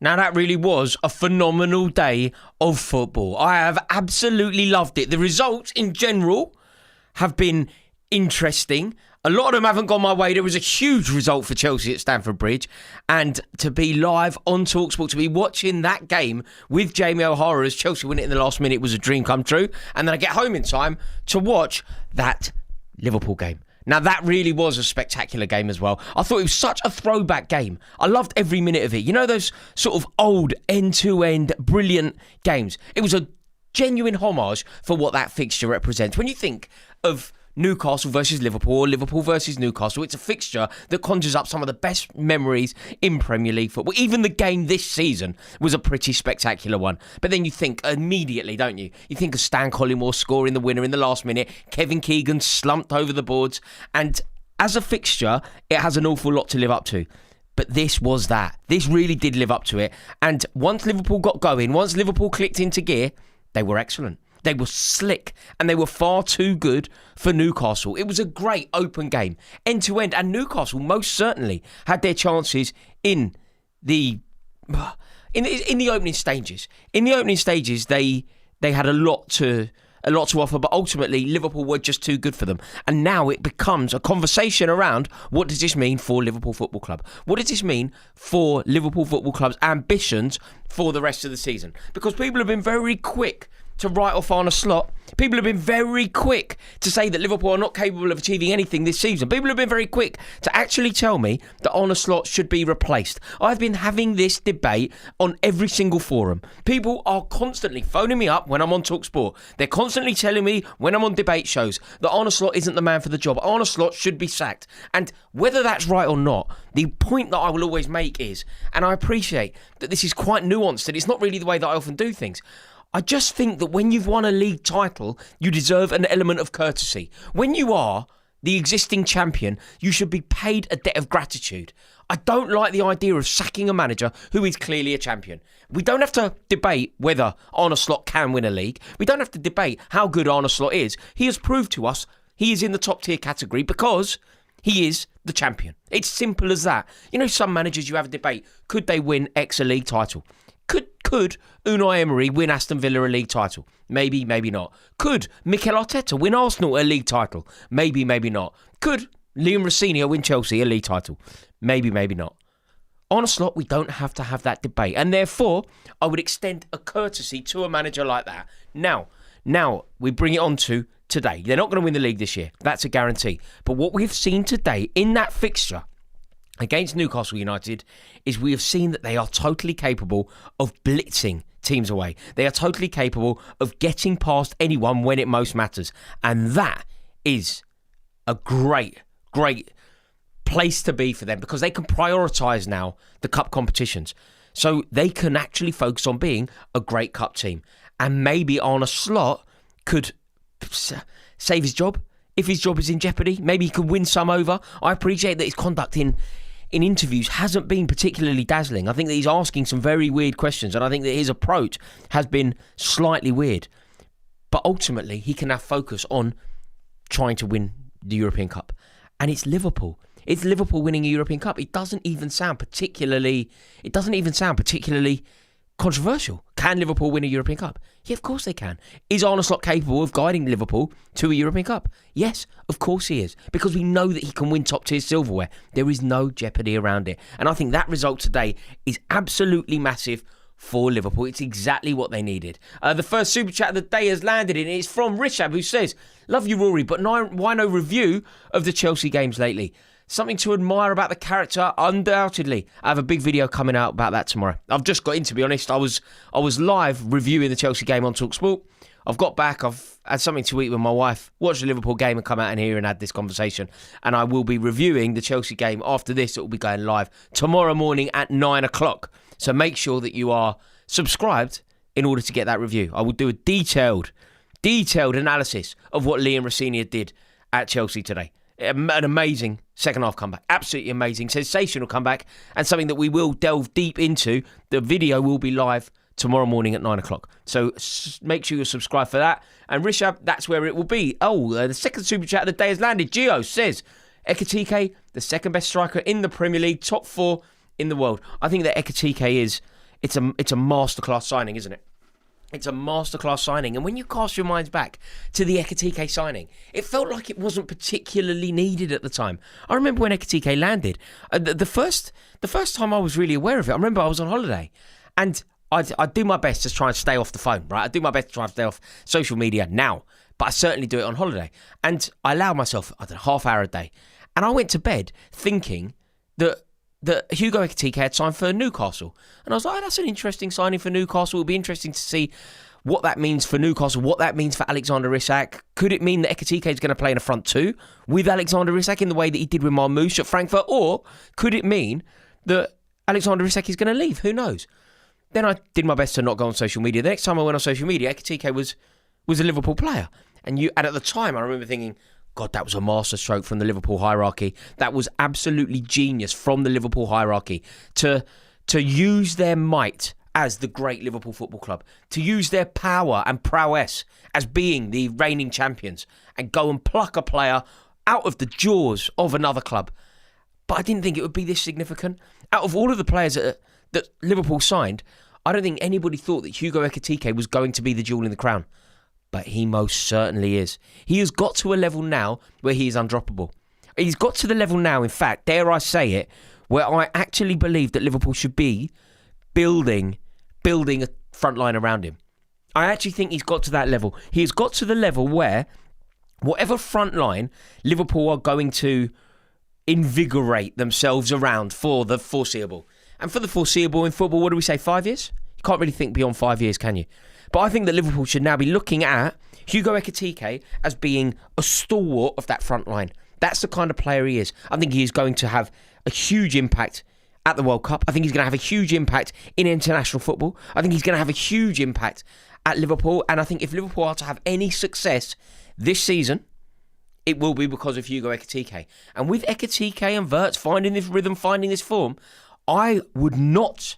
Now, that really was a phenomenal day of football. I have absolutely loved it. The results in general have been interesting. A lot of them haven't gone my way. There was a huge result for Chelsea at Stamford Bridge. And to be live on TalkSport, to be watching that game with Jamie O'Hara as Chelsea win it in the last minute was a dream come true. And then I get home in time to watch that Liverpool game. Now, that really was a spectacular game as well. I thought it was such a throwback game. I loved every minute of it. You know those sort of old end-to-end brilliant games? It was a genuine homage for what that fixture represents. When you think of Newcastle versus Liverpool or Liverpool versus Newcastle, it's a fixture that conjures up some of the best memories in Premier League football. Even the game this season was a pretty spectacular one. But then you think immediately, don't you? You think of Stan Collymore scoring the winner in the last minute, Kevin Keegan slumped over the boards, and as a fixture, it has an awful lot to live up to. But this was that. This really did live up to it. And once Liverpool got going, once Liverpool clicked into gear, they were excellent. They were slick and they were far too good for Newcastle. It was a great open game, end to end, and Newcastle most certainly had their chances in the opening stages. In the opening stages, they had a lot to offer, but ultimately Liverpool were just too good for them. And now it becomes a conversation around what does this mean for Liverpool Football Club? What does this mean for Liverpool Football Club's ambitions for the rest of the season? Because people have been very quick to write off Arne Slot. People have been very quick to say that Liverpool are not capable of achieving anything this season. People have been very quick to actually tell me that Arne Slot should be replaced. I've been having this debate on every single forum. People are constantly phoning me up when I'm on TalkSport. They're constantly telling me when I'm on debate shows that Arne Slot isn't the man for the job. Arne Slot should be sacked. And whether that's right or not, the point that I will always make is, and I appreciate that this is quite nuanced and it's not really the way that I often do things, I just think that when you've won a league title, you deserve an element of courtesy. When you are the existing champion, you should be paid a debt of gratitude. I don't like the idea of sacking a manager who is clearly a champion. We don't have to debate whether Arne Slot can win a league. We don't have to debate how good Arne Slot is. He has proved to us he is in the top tier category because he is the champion. It's simple as that. You know, some managers you have a debate. Could they win X a league title? Could Unai Emery win Aston Villa a league title? Maybe, maybe not. Could Mikel Arteta win Arsenal a league title? Maybe, maybe not. Could Liam Rossini win Chelsea a league title? Maybe, maybe not. On a slot, we don't have to have that debate. And therefore, I would extend a courtesy to a manager like that. Now we bring it on to today. They're not going to win the league this year. That's a guarantee. But what we've seen today in that fixture against Newcastle United is we have seen that they are totally capable of blitzing teams away. They are totally capable of getting past anyone when it most matters. And that is a great place to be for them because they can prioritise now the cup competitions. So they can actually focus on being a great cup team. And maybe Arne Slot could save his job. If his job is in jeopardy, maybe he could win some over. I appreciate that his conduct in interviews hasn't been particularly dazzling. I think that he's asking some very weird questions and I think that his approach has been slightly weird. But ultimately, he can now focus on trying to win the European Cup. And it's Liverpool. It's Liverpool winning a European Cup. It doesn't even sound particularly controversial. Can Liverpool win a European Cup? Yeah, of course they can. Is Arne Slot capable of guiding Liverpool to a European Cup? Yes, of course he is. Because we know that he can win top-tier silverware. There is no jeopardy around it. And I think that result today is absolutely massive for Liverpool. It's exactly what they needed. The first super chat of the day has landed in. It's from Rishab, who says, "Love you, Rory, but why no review of the Chelsea games lately? Something to admire about the character, undoubtedly. I have a big video coming out about that tomorrow." I've just got in, to be honest. I was live reviewing the Chelsea game on TalkSport. I've got back, I've had something to eat with my wife, watched the Liverpool game and come out in here and had this conversation. And I will be reviewing the Chelsea game after this. It will be going live tomorrow morning at 9 o'clock. So make sure that you are subscribed in order to get that review. I will do a detailed analysis of what Liam Rossini did at Chelsea today. An amazing second half comeback. Absolutely amazing. Sensational comeback. And something that we will delve deep into. The video will be live tomorrow morning at 9 o'clock. So make sure you're subscribed for that. And Rishab, that's where it will be. The second super chat of the day has landed. Gio says, Ekitike, the second best striker in the Premier League, top 4 in the world. I think that Ekitike is it's a masterclass signing, isn't it? It's a masterclass signing. And when you cast your minds back to the Ekitike signing, it felt like it wasn't particularly needed at the time. I remember when Ekitike landed, the first time I was really aware of it, I remember I was on holiday and I'd do my best to try and stay off the phone, right? I do my best to try and stay off social media now, but I certainly do it on holiday. And I allowed myself, I don't know, half hour a day. And I went to bed thinking that Hugo Ekitike had signed for Newcastle. And I was like, oh, that's an interesting signing for Newcastle. It'll be interesting to see what that means for Newcastle, what that means for Alexander Isak. Could it mean that Ekitike is going to play in a front two with Alexander Isak in the way that he did with Marmoush at Frankfurt? Or could it mean that Alexander Isak is going to leave? Who knows? Then I did my best to not go on social media. The next time I went on social media, Ekitike was a Liverpool player. And at the time, I remember thinking, God, that was a masterstroke from the Liverpool hierarchy. That was absolutely genius from the Liverpool hierarchy to use their might as the great Liverpool Football Club, to use their power and prowess as being the reigning champions and go and pluck a player out of the jaws of another club. But I didn't think it would be this significant. Out of all of the players that Liverpool signed, I don't think anybody thought that Hugo Ekitike was going to be the jewel in the crown. But he most certainly is. He has got to a level now where he is undroppable. He's got to the level now, in fact, dare I say it, where I actually believe that Liverpool should be building a front line around him. I actually think he's got to that level. He's got to the level where whatever front line Liverpool are going to invigorate themselves around for the foreseeable. And for the foreseeable in football, what do we say, 5 years? You can't really think beyond 5 years, can you? But I think that Liverpool should now be looking at Hugo Ekitike as being a stalwart of that front line. That's the kind of player he is. I think he is going to have a huge impact at the World Cup. I think he's going to have a huge impact in international football. I think he's going to have a huge impact at Liverpool. And I think if Liverpool are to have any success this season, it will be because of Hugo Ekitike. And with Ekitike and Wirtz finding this rhythm, finding this form, I would not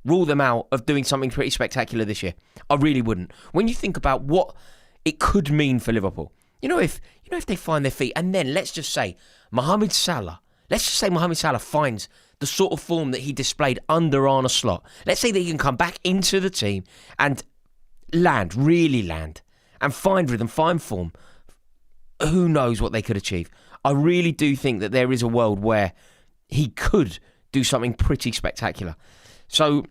rule them out of doing something pretty spectacular this year. I really wouldn't. When you think about what it could mean for Liverpool, if they find their feet, and then let's just say Mohamed Salah finds the sort of form that he displayed under Arne Slot. Let's say that he can come back into the team and really land, and find rhythm, find form. Who knows what they could achieve? I really do think that there is a world where he could do something pretty spectacular. So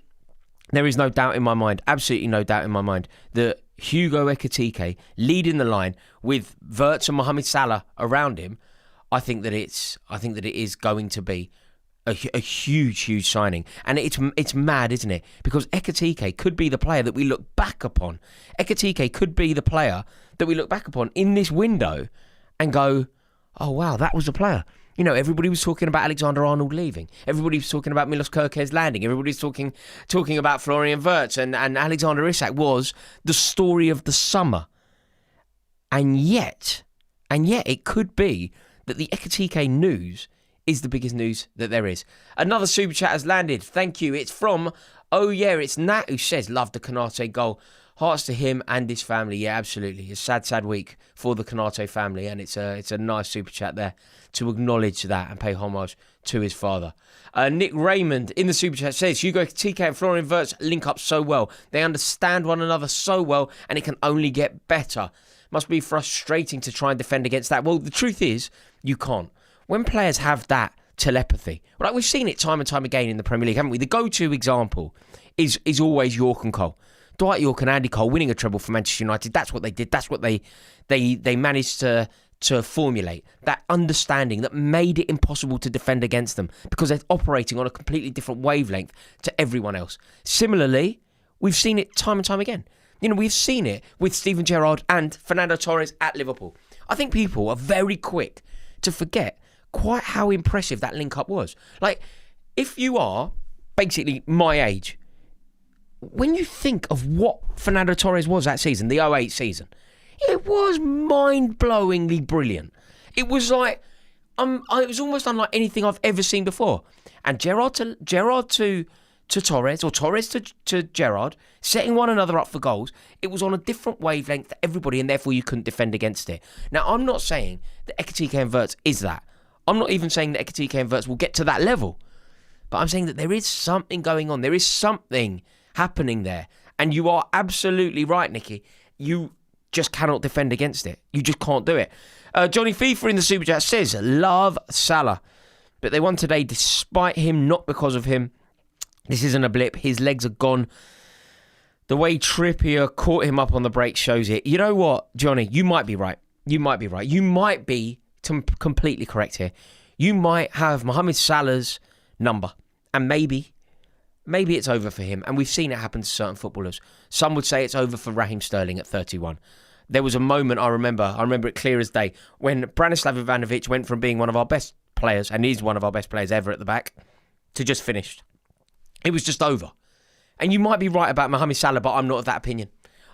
there is no doubt in my mind, absolutely no doubt in my mind, that Hugo Ekitike leading the line with Wirtz and Mohamed Salah around him, I think that it is going to be a huge signing. And it's mad, isn't it? Because Ekitike could be the player that we look back upon. Ekitike could be the player that we look back upon in this window and go, oh wow, that was the player. Everybody was talking about Alexander-Arnold leaving. Everybody was talking about Milos Kerkez landing. Everybody's talking about Florian Wirtz, and Alexander Isak was the story of the summer. And yet it could be that the Ekitike news is the biggest news that there is. Another super chat has landed. Thank you. It's from, it's Nat who says, love the Konate goal. Hearts to him and his family. Yeah, absolutely. A sad week for the Konate family, and it's a nice super chat there to acknowledge that and pay homage to his father. Nick Raymond in the super chat says, Hugo Ekitike and Florian Wirtz link up so well. They understand one another so well, and it can only get better. Must be frustrating to try and defend against that. Well, the truth is, you can't. When players have that telepathy, like we've seen it time and time again in the Premier League, haven't we? The go-to example is always York and Cole. Dwight York and Andy Cole winning a treble for Manchester United. That's what they did. That's what they managed to formulate. That understanding that made it impossible to defend against them because they're operating on a completely different wavelength to everyone else. Similarly, we've seen it time and time again. We've seen it with Steven Gerrard and Fernando Torres at Liverpool. I think people are very quick to forget quite how impressive that link-up was. Like, if you are basically my age, when you think of what Fernando Torres was that season, the 2008 season, it was mind-blowingly brilliant. It was like, it was almost unlike anything I've ever seen before. And Gerrard to Torres, or Torres to Gerrard, setting one another up for goals, it was on a different wavelength to everybody, and therefore you couldn't defend against it. Now, I'm not saying that Ekitike and Wirtz is that. I'm not even saying that Ekitike and Wirtz will get to that level. But I'm saying that there is something going on. There is something happening there. And you are absolutely right, Nicky. You just cannot defend against it. You just can't do it. Johnny FIFA in the Super Chat says, love Salah. But they won today despite him, not because of him. This isn't a blip. His legs are gone. The way Trippier caught him up on the break shows it. You know what, Johnny? You might be right. You might be right. You might be completely correct here. You might have Mohamed Salah's number. And maybe it's over for him. And we've seen it happen to certain footballers. Some would say it's over for Raheem Sterling at 31. There was a moment I remember it clear as day, when Branislav Ivanovic went from being one of our best players, and he's one of our best players ever at the back, to just finished. It was just over. And you might be right about Mohamed Salah, but I'm not of that opinion.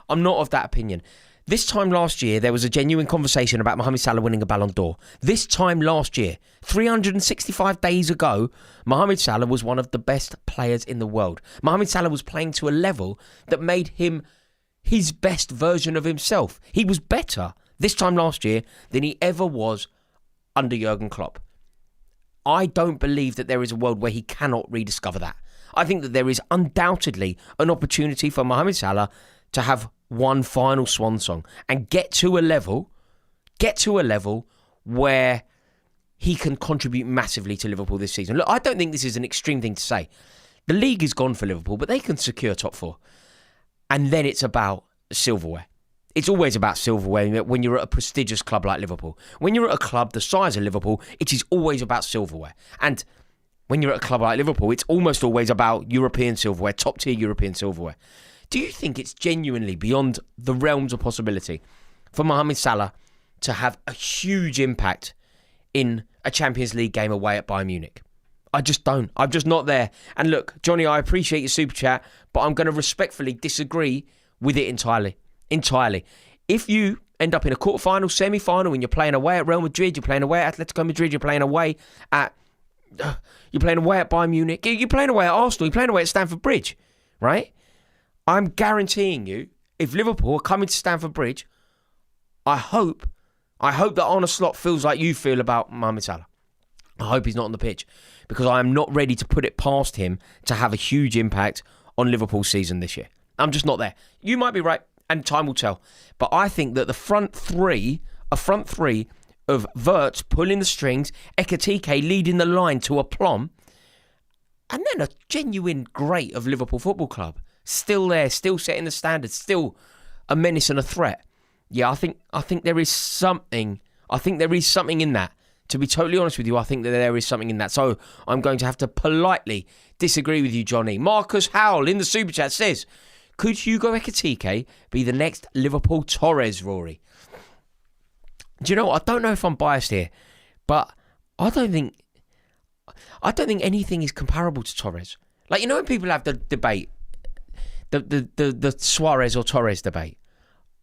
I'm not of that opinion. This time last year, there was a genuine conversation about Mohamed Salah winning a Ballon d'Or. This time last year, 365 days ago, Mohamed Salah was one of the best players in the world. Mohamed Salah was playing to a level that made him his best version of himself. He was better this time last year than he ever was under Jurgen Klopp. I don't believe that there is a world where he cannot rediscover that. I think that there is undoubtedly an opportunity for Mohamed Salah to have one final swan song and get to a level where he can contribute massively to Liverpool this season. Look, I don't think this is an extreme thing to say. The league is gone for Liverpool, but they can secure top four. And then it's about silverware. It's always about silverware when you're at a prestigious club like Liverpool. When you're at a club the size of Liverpool, it is always about silverware. And when you're at a club like Liverpool, it's almost always about European silverware, top-tier European silverware. Do you think it's genuinely beyond the realms of possibility for Mohamed Salah to have a huge impact in a Champions League game away at Bayern Munich? I just don't. I'm just not there. And look, Johnny, I appreciate your super chat, but I'm going to respectfully disagree with it entirely. If you end up in a quarter-final, semi-final, and you're playing away at Real Madrid, you're playing away at Atletico Madrid, you're playing away at Bayern Munich, you're playing away at Arsenal, you're playing away at Stamford Bridge, right? I'm guaranteeing you, if Liverpool are coming to Stamford Bridge, I hope that Arne Slot feels like you feel about Mohamed Salah. I hope he's not on the pitch, because I am not ready to put it past him to have a huge impact on Liverpool's season this year. I'm just not there. You might be right, and time will tell. But I think that a front three of Wirtz pulling the strings, Ekitike leading the line to a plumb, and then a genuine great of Liverpool Football Club. Still there, still setting the standards, still a menace and a threat. Yeah, I think there is something. I think there is something in that. To be totally honest with you, I think that there is something in that. So I'm going to have to politely disagree with you, Johnny. Marcus Howell in the Super Chat says, could Hugo Ekitike be the next Liverpool Torres, Rory? Do you know what? I don't know if I'm biased here, but I don't think anything is comparable to Torres. Like, you know when people have the debate, the Suarez or Torres debate,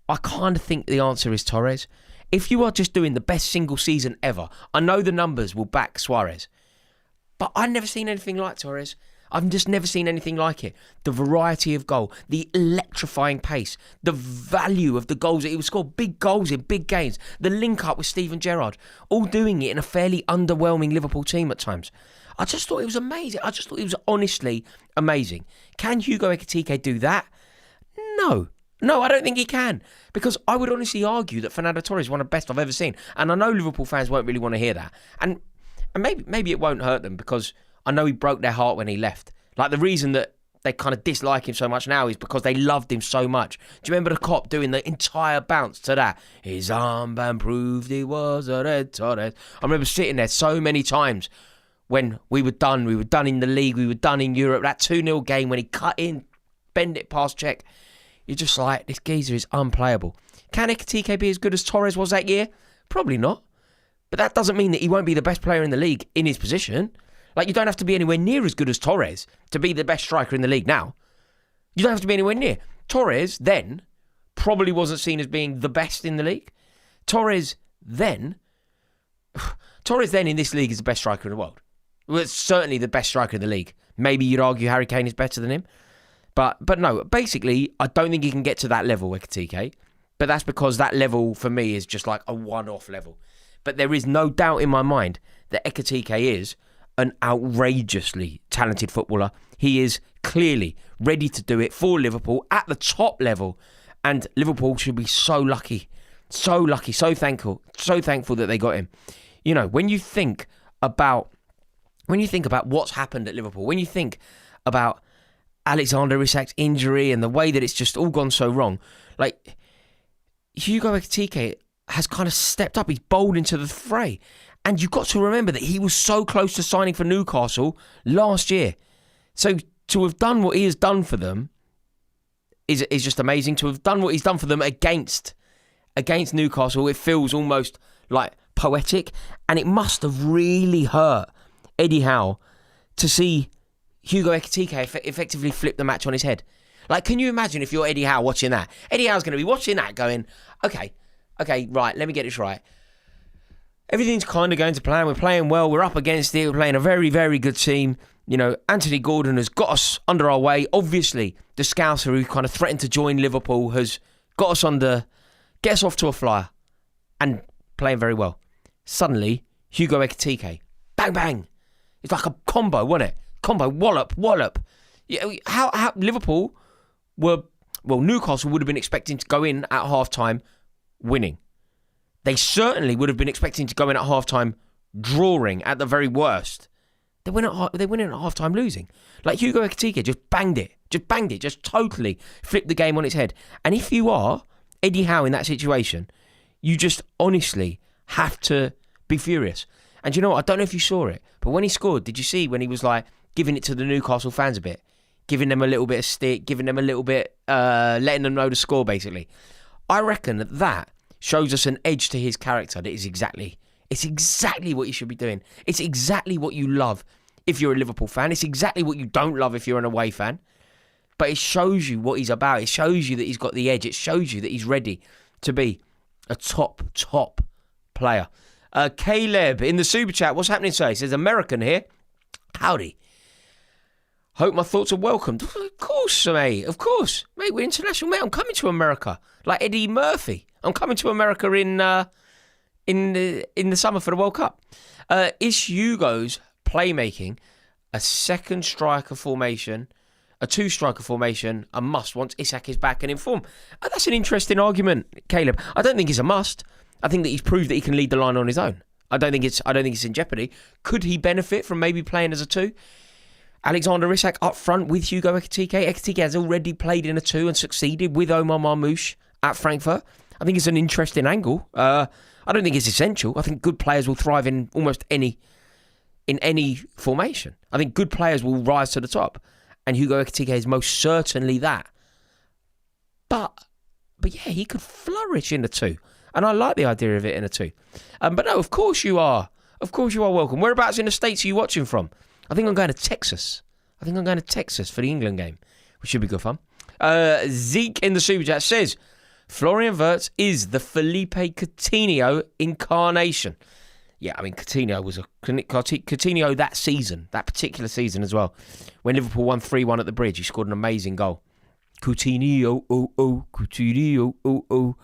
I kind of think the answer is Torres. If you are just doing the best single season ever, I know the numbers will back Suarez, but I've never seen anything like Torres. I've just never seen anything like it. The variety of goal, the electrifying pace, the value of the goals that he would score, big goals in big games, the link up with Steven Gerrard, all doing it in a fairly underwhelming Liverpool team at times. I just thought it was amazing. I just thought it was honestly amazing. Can Hugo Ekitike do that? No, I don't think he can. Because I would honestly argue that Fernando Torres is one of the best I've ever seen. And I know Liverpool fans won't really want to hear that. And maybe it won't hurt them, because I know he broke their heart when he left. Like, the reason that they kind of dislike him so much now is because they loved him so much. Do you remember the cop doing the entire bounce to that? His armband proved he was a red Torres. I remember sitting there so many times when we were done in the league, we were done in Europe. That 2-0 game when he cut in, bend it past Czech. You're just like, this geezer is unplayable. Can Ekitike be as good as Torres was that year? Probably not. But that doesn't mean that he won't be the best player in the league in his position. Like, you don't have to be anywhere near as good as Torres to be the best striker in the league now. You don't have to be anywhere near. Torres then probably wasn't seen as being the best in the league. Torres then in this league is the best striker in the world. Well, it's certainly the best striker in the league. Maybe you'd argue Harry Kane is better than him. But no, basically, I don't think he can get to that level, Ekitike. But that's because that level, for me, is just like a one-off level. But there is no doubt in my mind that Ekitike is an outrageously talented footballer. He is clearly ready to do it for Liverpool at the top level. And Liverpool should be so lucky, so thankful that they got him. You know, when you think about what's happened at Liverpool, when you think about Alexander Isak's injury and the way that it's just all gone so wrong, like Hugo Ekitike has kind of stepped up. He's bowled into the fray. And you've got to remember that he was so close to signing for Newcastle last year. So to have done what he has done for them is just amazing. To have done what he's done for them against Newcastle, it feels almost like poetic. And it must have really hurt Eddie Howe to see Hugo Ekitike effectively flip the match on his head. Like, can you imagine if you're Eddie Howe watching that? Eddie Howe's going to be watching that going, okay, right, let me get this right. Everything's kind of going to plan. We're playing well. We're up against it. We're playing a very, very good team. You know, Anthony Gordon has got us under our way. Obviously, the Scouser who kind of threatened to join Liverpool has got us get us off to a flyer and playing very well. Suddenly, Hugo Ekitike, bang, bang. It's like a combo, wasn't it? Combo, wallop. Yeah, how Liverpool Newcastle would have been expecting to go in at half-time winning. They certainly would have been expecting to go in at half-time drawing at the very worst. They went in at half-time losing. Like Hugo Ekitike just banged it, just totally flipped the game on its head. And if you are Eddie Howe in that situation, you just honestly have to be furious. And you know what? I don't know if you saw it, but when he scored, did you see when he was like giving it to the Newcastle fans a bit? Giving them a little bit of stick, giving them a little bit, letting them know the score, basically. I reckon that shows us an edge to his character that it's exactly what you should be doing. It's exactly what you love if you're a Liverpool fan. It's exactly what you don't love if you're an away fan. But it shows you what he's about. It shows you that he's got the edge. It shows you that he's ready to be a top player. Caleb in the super chat, what's happening today? He says, American here. Howdy. Hope my thoughts are welcomed. Of course, mate. Of course. Mate, we're international, mate. I'm coming to America. Like Eddie Murphy. I'm coming to America in the summer for the World Cup. Is Hugo's playmaking a second striker formation, a two-striker formation, a must once Isak is back and in form? That's an interesting argument, Caleb. I don't think it's a must. I think that he's proved that he can lead the line on his own. I don't think it's in jeopardy. Could he benefit from maybe playing as a two? Alexander Isak up front with Hugo Ekitike. Ekitike has already played in a two and succeeded with Omar Marmoush at Frankfurt. I think it's an interesting angle. I don't think it's essential. I think good players will thrive in almost any formation. I think good players will rise to the top. And Hugo Ekitike is most certainly that. But yeah, he could flourish in a two. And I like the idea of it in a two. But no, of course you are. Of course you are welcome. Whereabouts in the States are you watching from? I think I'm going to Texas. for the England game, which should be good fun. Zeke in the super chat says, Florian Wirtz is the Felipe Coutinho incarnation. Yeah, I mean, Coutinho was Coutinho that season, that particular season as well. When Liverpool won 3-1 at the Bridge, he scored an amazing goal. Coutinho, Coutinho,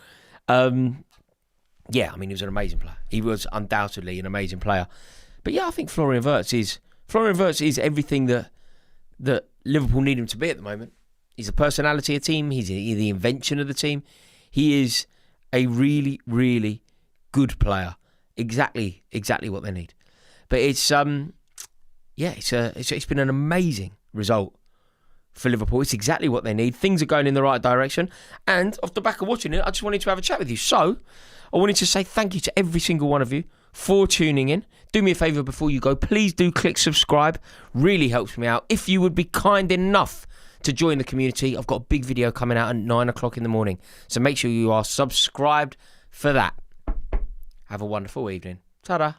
yeah, I mean, he was an amazing player. He was undoubtedly an amazing player. But yeah, I think Florian Wirtz is everything that Liverpool need him to be at the moment. He's the personality of the team. He's the invention of the team. He is a really, really good player. Exactly what they need. But it's been an amazing result for Liverpool. It's exactly what they need. Things are going in the right direction. And off the back of watching it, I just wanted to have a chat with you. So I wanted to say thank you to every single one of you for tuning in. Do me a favour before you go. Please do click subscribe. Really helps me out. If you would be kind enough to join the community, I've got a big video coming out at 9 o'clock in the morning. So make sure you are subscribed for that. Have a wonderful evening. Ta-da.